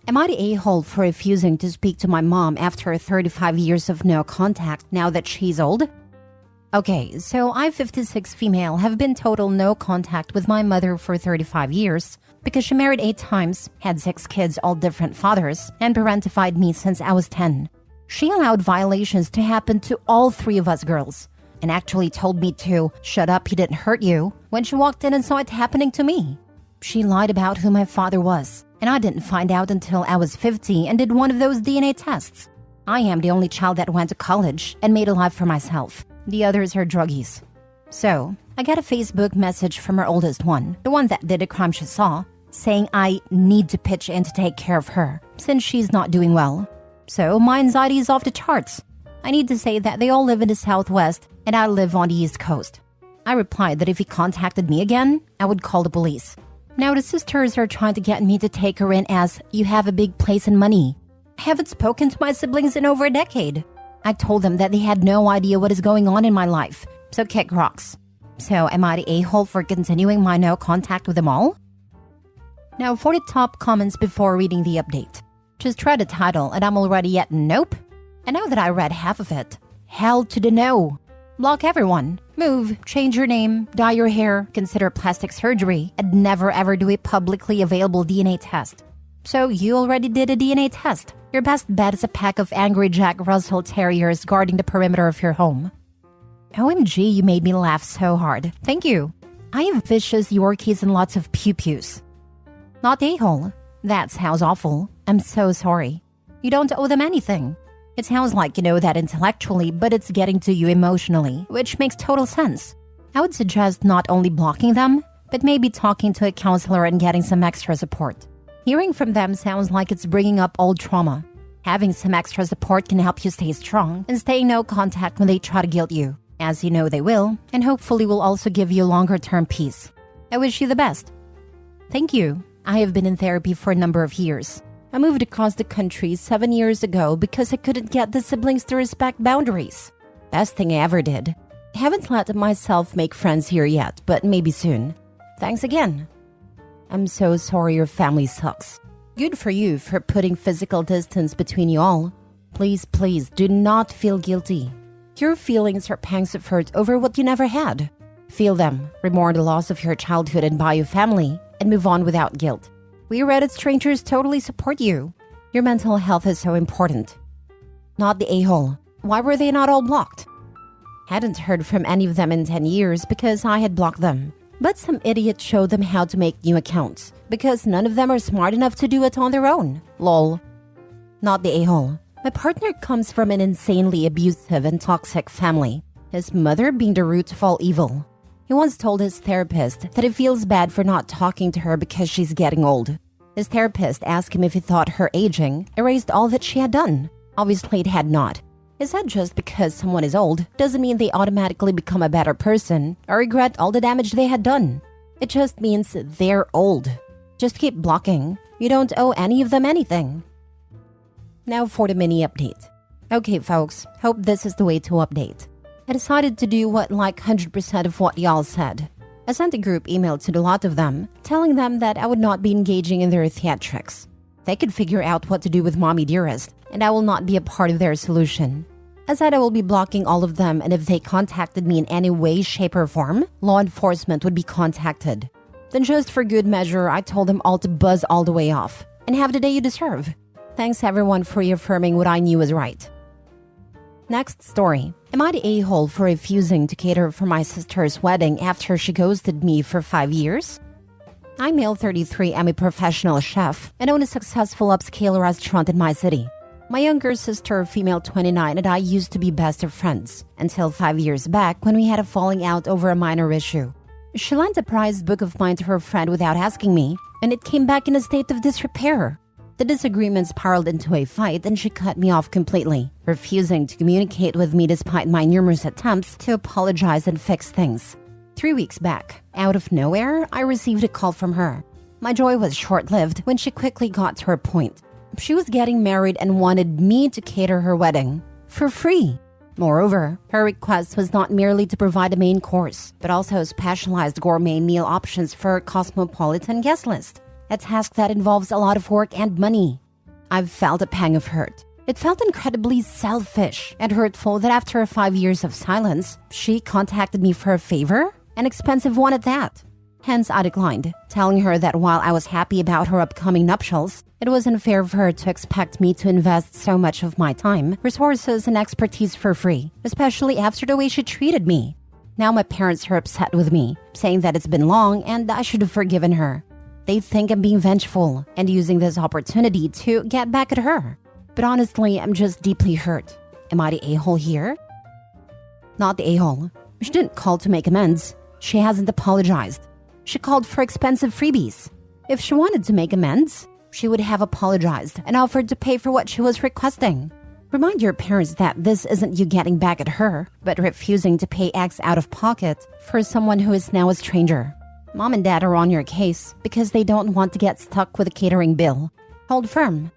Am I the a-hole for refusing to speak to my mom after 35 years of no contact now that she's old? Okay, so I, 56 female, have been total no contact with my mother for 35 years because she married 8 times, had 6 kids, all different fathers, and parentified me since I was 10. She allowed violations to happen to all 3 of us girls and actually told me to shut up, he didn't hurt you when she walked in and saw it happening to me. She lied about who my father was, and I didn't find out until I was 50 and did one of those DNA tests. I am the only child that went to college and made a life for myself. The others are druggies. So, I got a Facebook message from her oldest one, the one that did the crime she saw, saying I need to pitch in to take care of her, since she's not doing well. So, my anxiety is off the charts. I need to say that they all live in the Southwest, and I live on the East Coast. I replied that if he contacted me again, I would call the police. Now, the sisters are trying to get me to take her in as you have a big place and money. I haven't spoken to my siblings in over a decade. I told them that they had no idea what is going on in my life, so kick rocks. So am I the a-hole for continuing my no contact with them all? Now for the top comments before reading the update. Just read the title and I'm already at nope. And now that I read half of it, hell to the no. Block everyone. Move, change your name, dye your hair, consider plastic surgery, and never ever do a publicly available DNA test. So you already did a DNA test. Your best bet is a pack of angry Jack Russell Terriers guarding the perimeter of your home. OMG, you made me laugh so hard. Thank you. I have vicious Yorkies and lots of pew-pews. Not a-hole. That sounds awful. I'm so sorry. You don't owe them anything. It sounds like you know that intellectually, but it's getting to you emotionally, which makes total sense. I would suggest not only blocking them, but maybe talking to a counselor and getting some extra support. Hearing from them sounds like it's bringing up old trauma. Having some extra support can help you stay strong and stay in no contact when they try to guilt you, as you know they will, and hopefully will also give you longer-term peace. I wish you the best. Thank you. I have been in therapy for a number of years. I moved across the country 7 years ago because I couldn't get the siblings to respect boundaries. Best thing I ever did. Haven't let myself make friends here yet, but maybe soon. Thanks again. I'm so sorry your family sucks. Good for you for putting physical distance between you all. Please, please, do not feel guilty. Your feelings are pangs of hurt over what you never had. Feel them, remember the loss of your childhood and bio family, and move on without guilt. We Reddit strangers totally support you. Your mental health is so important. Not the a-hole. Why were they not all blocked? Hadn't heard from any of them in 10 years because I had blocked them. But some idiot showed them how to make new accounts because none of them are smart enough to do it on their own. Lol. Not the a-hole. My partner comes from an insanely abusive and toxic family, his mother being the root of all evil. He once told his therapist that he feels bad for not talking to her because she's getting old. His therapist asked him if he thought her aging erased all that she had done. Obviously it had not. He said just because someone is old doesn't mean they automatically become a better person or regret all the damage they had done. It just means they're old. Just keep blocking. You don't owe any of them anything. Now for the mini update. Okay folks, hope this is the way to update. I decided to do what like 100% of what y'all said. I sent a group email to the lot of them, telling them that I would not be engaging in their theatrics. They could figure out what to do with Mommy Dearest, and I will not be a part of their solution. I said I will be blocking all of them, and if they contacted me in any way, shape, or form, law enforcement would be contacted. Then just for good measure, I told them all to buzz all the way off, and have the day you deserve. Thanks everyone for reaffirming what I knew was right. Next story. Am I the a-hole for refusing to cater for my sister's wedding after she ghosted me for 5 years? I'm male 33, I'm a professional chef and own a successful upscale restaurant in my city. My younger sister, female 29, and I used to be best of friends until 5 years back when we had a falling out over a minor issue. She lent a prized book of mine to her friend without asking me, and it came back in a state of disrepair. The disagreement spiraled into a fight and she cut me off completely, refusing to communicate with me despite my numerous attempts to apologize and fix things. 3 weeks back, out of nowhere, I received a call from her. My joy was short-lived when she quickly got to her point. She was getting married and wanted me to cater her wedding. For free. Moreover, her request was not merely to provide a main course, but also specialized gourmet meal options for a cosmopolitan guest list, a task that involves a lot of work and money. I've felt a pang of hurt. It felt incredibly selfish and hurtful that after 5 years of silence, she contacted me for a favor, an expensive one at that. Hence, I declined, telling her that while I was happy about her upcoming nuptials, it was unfair for her to expect me to invest so much of my time, resources, and expertise for free, especially after the way she treated me. Now my parents are upset with me, saying that it's been long and I should have forgiven her. They think I'm being vengeful and using this opportunity to get back at her. But honestly, I'm just deeply hurt. Am I the a-hole here? Not the a-hole. She didn't call to make amends. She hasn't apologized. She called for expensive freebies. If she wanted to make amends, she would have apologized and offered to pay for what she was requesting. Remind your parents that this isn't you getting back at her, but refusing to pay X out of pocket for someone who is now a stranger. Mom and Dad are on your case because they don't want to get stuck with a catering bill. Hold firm.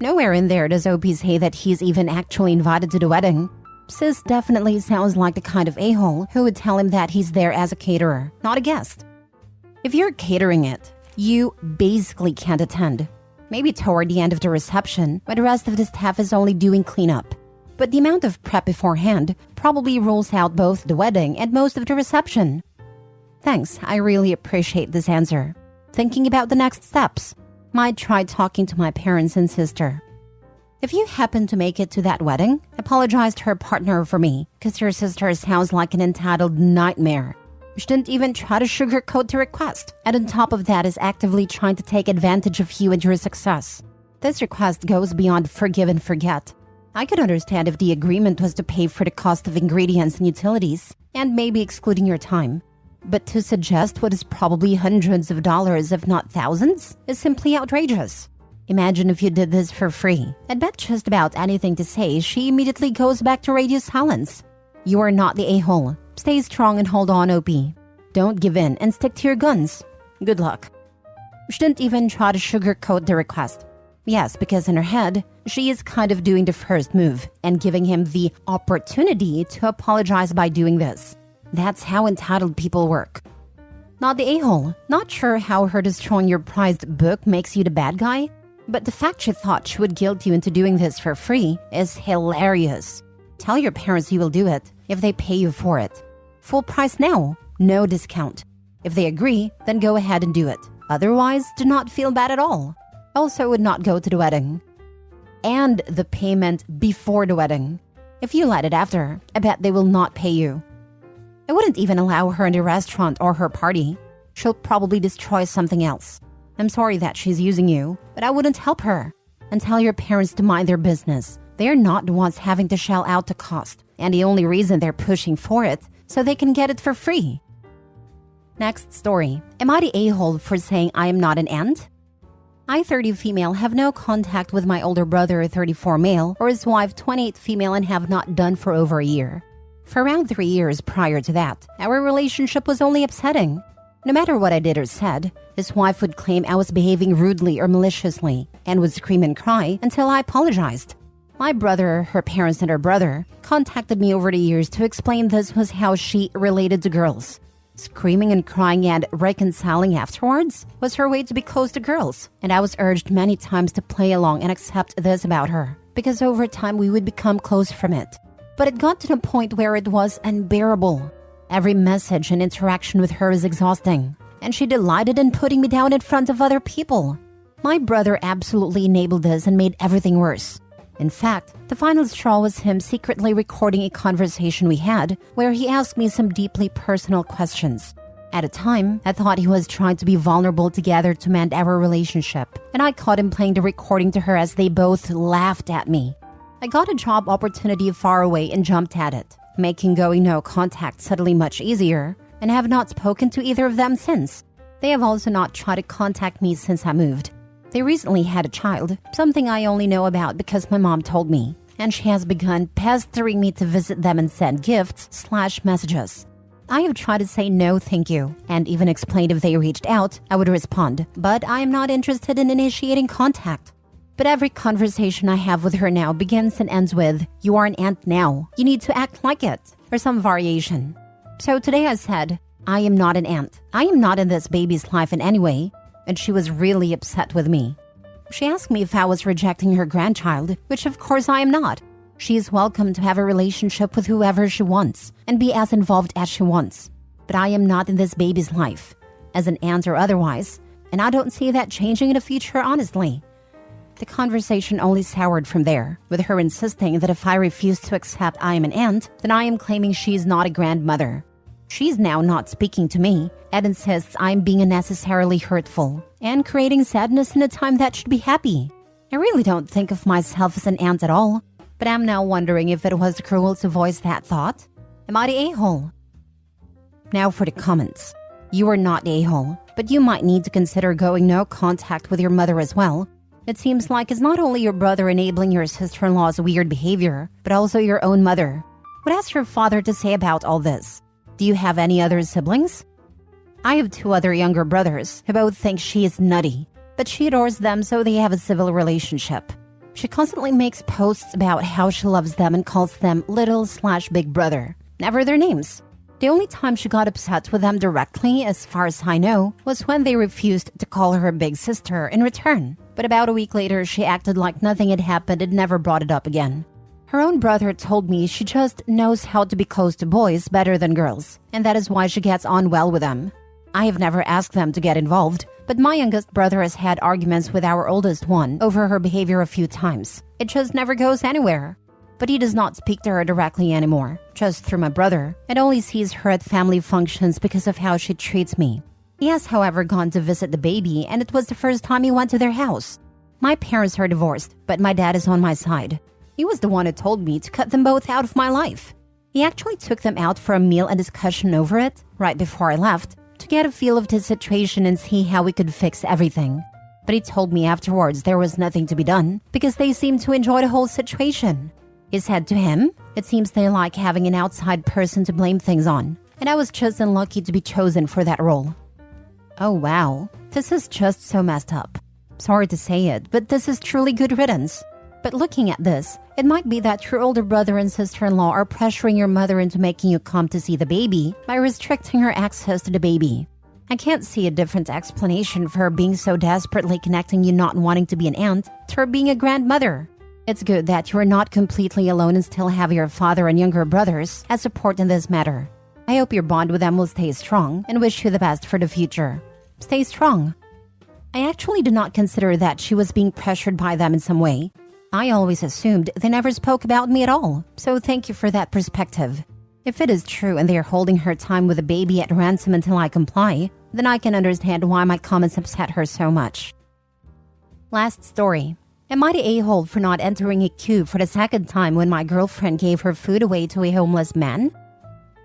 Nowhere in there does OP say that he's even actually invited to the wedding. Sis definitely sounds like the kind of a-hole who would tell him that he's there as a caterer, not a guest. If you're catering it, you basically can't attend. Maybe toward the end of the reception, when the rest of the staff is only doing cleanup. But the amount of prep beforehand probably rules out both the wedding and most of the reception. Thanks, I really appreciate this answer. Thinking about the next steps. Might try talking to my parents and sister. If you happen to make it to that wedding, apologize to her partner for me, because your sister sounds like an entitled nightmare. She didn't even try to sugarcoat the request, and on top of that is actively trying to take advantage of you and your success. This request goes beyond forgive and forget. I could understand if the agreement was to pay for the cost of ingredients and utilities, and maybe excluding your time. But to suggest what is probably hundreds of dollars, if not thousands, is simply outrageous. Imagine if you did this for free. I'd bet just about anything to say, she immediately goes back to radio silence. You are not the a-hole. Stay strong and hold on, OP. Don't give in and stick to your guns. Good luck. She didn't even try to sugarcoat the request. Yes, because in her head, she is kind of doing the first move and giving him the opportunity to apologize by doing this. That's how entitled people work. Not the a-hole. Not sure how her destroying your prized book makes you the bad guy, but the fact she thought she would guilt you into doing this for free is hilarious. Tell your parents you will do it if they pay you for it. Full price now, no discount. If they agree, then go ahead and do it. Otherwise, do not feel bad at all. Also would not go to the wedding. And the payment before the wedding. If you let it after, I bet they will not pay you. I wouldn't even allow her in the restaurant or her party. She'll probably destroy something else. I'm sorry that she's using you, but I wouldn't help her. And tell your parents to mind their business. They're not the ones having to shell out the cost, and the only reason they're pushing for it, so they can get it for free. Next story. Am I the a-hole for saying I am not an ant? I, 30 female, have no contact with my older brother, 34 male, or his wife, 28 female, and have not done for over a year. For around 3 years prior to that, our relationship was only upsetting. No matter what I did or said, his wife would claim I was behaving rudely or maliciously, and would scream and cry until I apologized. My brother, her parents, and her brother contacted me over the years to explain this was how she related to girls. Screaming and crying and reconciling afterwards was her way to be close to girls, and I was urged many times to play along and accept this about her, because over time we would become close from it. But it got to the point where it was unbearable. Every message and interaction with her is exhausting, and she delighted in putting me down in front of other people. My brother absolutely enabled this and made everything worse. In fact, the final straw was him secretly recording a conversation we had where he asked me some deeply personal questions. At the time, I thought he was trying to be vulnerable together to mend our relationship, and I caught him playing the recording to her as they both laughed at me. I got a job opportunity far away and jumped at it, making going no contact suddenly much easier, and have not spoken to either of them since. They have also not tried to contact me since I moved. They recently had a child, something I only know about because my mom told me, and she has begun pestering me to visit them and send gifts/messages. I have tried to say no thank you, and even explained if they reached out, I would respond, but I am not interested in initiating contact. But every conversation I have with her now begins and ends with, "You are an aunt now. You need to act like it," or some variation. So today I said, "I am not an aunt. I am not in this baby's life in any way." And she was really upset with me. She asked me if I was rejecting her grandchild, which of course I am not. She is welcome to have a relationship with whoever she wants and be as involved as she wants. But I am not in this baby's life, as an aunt or otherwise, and I don't see that changing in the future, honestly. The conversation only soured from there, with her insisting that if I refuse to accept I am an aunt, then I am claiming she is not a grandmother. She's now not speaking to me and insists I am being unnecessarily hurtful and creating sadness in a time that should be happy. I really don't think of myself as an aunt at all, but I'm now wondering if it was cruel to voice that thought. Am I the a-hole? Now for the comments. You are not the a-hole, but you might need to consider going no contact with your mother as well. It seems like it's not only your brother enabling your sister-in-law's weird behavior, but also your own mother. What has your father to say about all this? Do you have any other siblings? I have 2 other younger brothers who both think she is nutty, but she adores them, so they have a civil relationship. She constantly makes posts about how she loves them and calls them little/big brother, never their names. The only time she got upset with them directly, as far as I know, was when they refused to call her big sister in return. But about a week later, she acted like nothing had happened and never brought it up again. Her own brother told me she just knows how to be close to boys better than girls, and that is why she gets on well with them. I have never asked them to get involved, but my youngest brother has had arguments with our oldest one over her behavior a few times. It just never goes anywhere. But he does not speak to her directly anymore, just through my brother, and only sees her at family functions because of how she treats me. He has, however, gone to visit the baby, and it was the first time he went to their house. My parents are divorced, but my dad is on my side. He was the one who told me to cut them both out of my life. He actually took them out for a meal and discussion over it, right before I left, to get a feel of the situation and see how we could fix everything. But he told me afterwards there was nothing to be done, because they seemed to enjoy the whole situation. He said to him, "It seems they like having an outside person to blame things on, and I was just unlucky to be chosen for that role." Oh wow, this is just so messed up. Sorry to say it, but this is truly good riddance. But looking at this, it might be that your older brother and sister-in-law are pressuring your mother into making you come to see the baby by restricting her access to the baby. I can't see a different explanation for her being so desperately connecting you not wanting to be an aunt to her being a grandmother. It's good that you are not completely alone and still have your father and younger brothers as support in this matter. I hope your bond with them will stay strong and wish you the best for the future. Stay strong. I actually did not consider that she was being pressured by them in some way. I always assumed they never spoke about me at all, so thank you for that perspective. If it is true and they are holding her time with the baby at ransom until I comply, then I can understand why my comments upset her so much. Last story. Am I the a-hole for not entering a queue for the second time when my girlfriend gave her food away to a homeless man?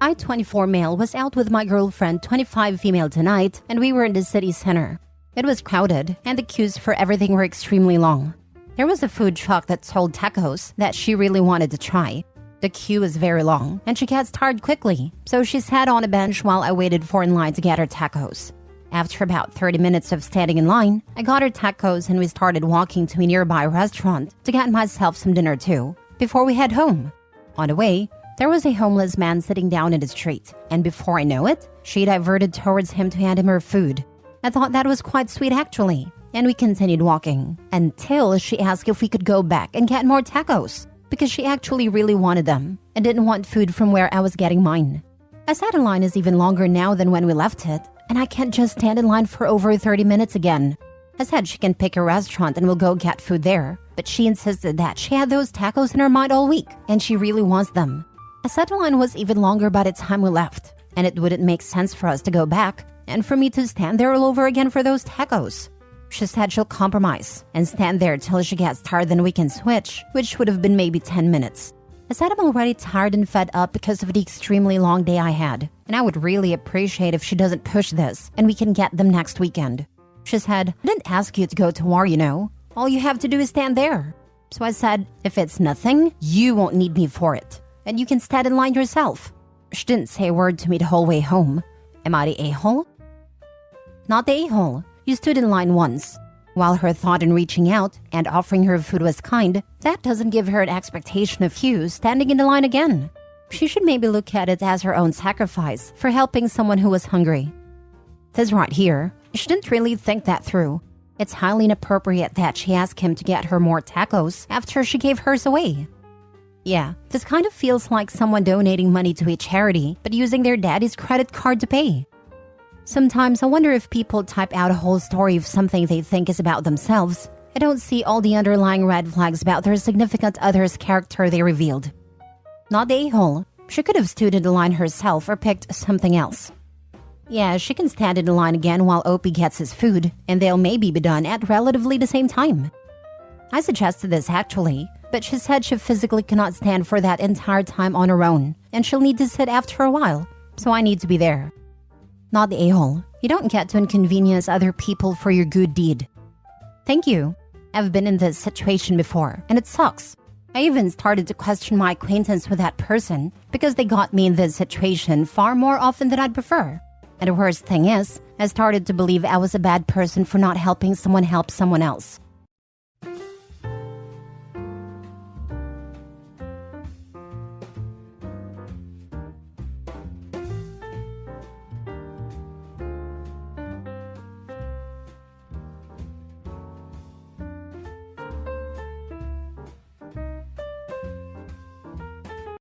I, 24 male, was out with my girlfriend, 25 female tonight, and we were in the city center. It was crowded, and the queues for everything were extremely long. There was a food truck that sold tacos that she really wanted to try. The queue is very long, and she gets tired quickly, so she sat on a bench while I waited for in line to get her tacos. After about 30 minutes of standing in line, I got her tacos and we started walking to a nearby restaurant to get myself some dinner too, before we head home. On the way, there was a homeless man sitting down in the street, and before I know it, she diverted towards him to hand him her food. I thought that was quite sweet actually, and we continued walking, until she asked if we could go back and get more tacos, because she actually really wanted them, and didn't want food from where I was getting mine. I said the line is even longer now than when we left it, and I can't just stand in line for over 30 minutes again. I said she can pick a restaurant and we'll go get food there, but she insisted that she had those tacos in her mind all week, and she really wants them. I said the line was even longer by the time we left, and it wouldn't make sense for us to go back, and for me to stand there all over again for those tacos. She said she'll compromise, and stand there till she gets tired, then we can switch, which would have been maybe 10 minutes. I said I'm already tired and fed up because of the extremely long day I had, and I would really appreciate if she doesn't push this, and we can get them next weekend. She said, I didn't ask you to go to war, you know. All you have to do is stand there. So I said, if it's nothing, you won't need me for it, and you can stand in line yourself. She didn't say a word to me the whole way home. Am I the a-hole? Not the a-hole. You stood in line once. While her thought in reaching out and offering her food was kind, that doesn't give her an expectation of you standing in the line again. She should maybe look at it as her own sacrifice for helping someone who was hungry. This right here, she didn't really think that through. It's highly inappropriate that she asked him to get her more tacos after she gave hers away. Yeah, this kind of feels like someone donating money to a charity but using their daddy's credit card to pay. Sometimes I wonder if people type out a whole story of something they think is about themselves and don't see all the underlying red flags about their significant other's character they revealed. Not the a-hole. She could have stood in the line herself or picked something else. Yeah, she can stand in the line again while Opie gets his food, and they'll maybe be done at relatively the same time. I suggested this actually, but she said she physically cannot stand for that entire time on her own, and she'll need to sit after a while, so I need to be there. Not the a-hole. You don't get to inconvenience other people for your good deed. Thank you. I've been in this situation before, and it sucks. I even started to question my acquaintance with that person because they got me in this situation far more often than I'd prefer. And the worst thing is, I started to believe I was a bad person for not helping someone help someone else.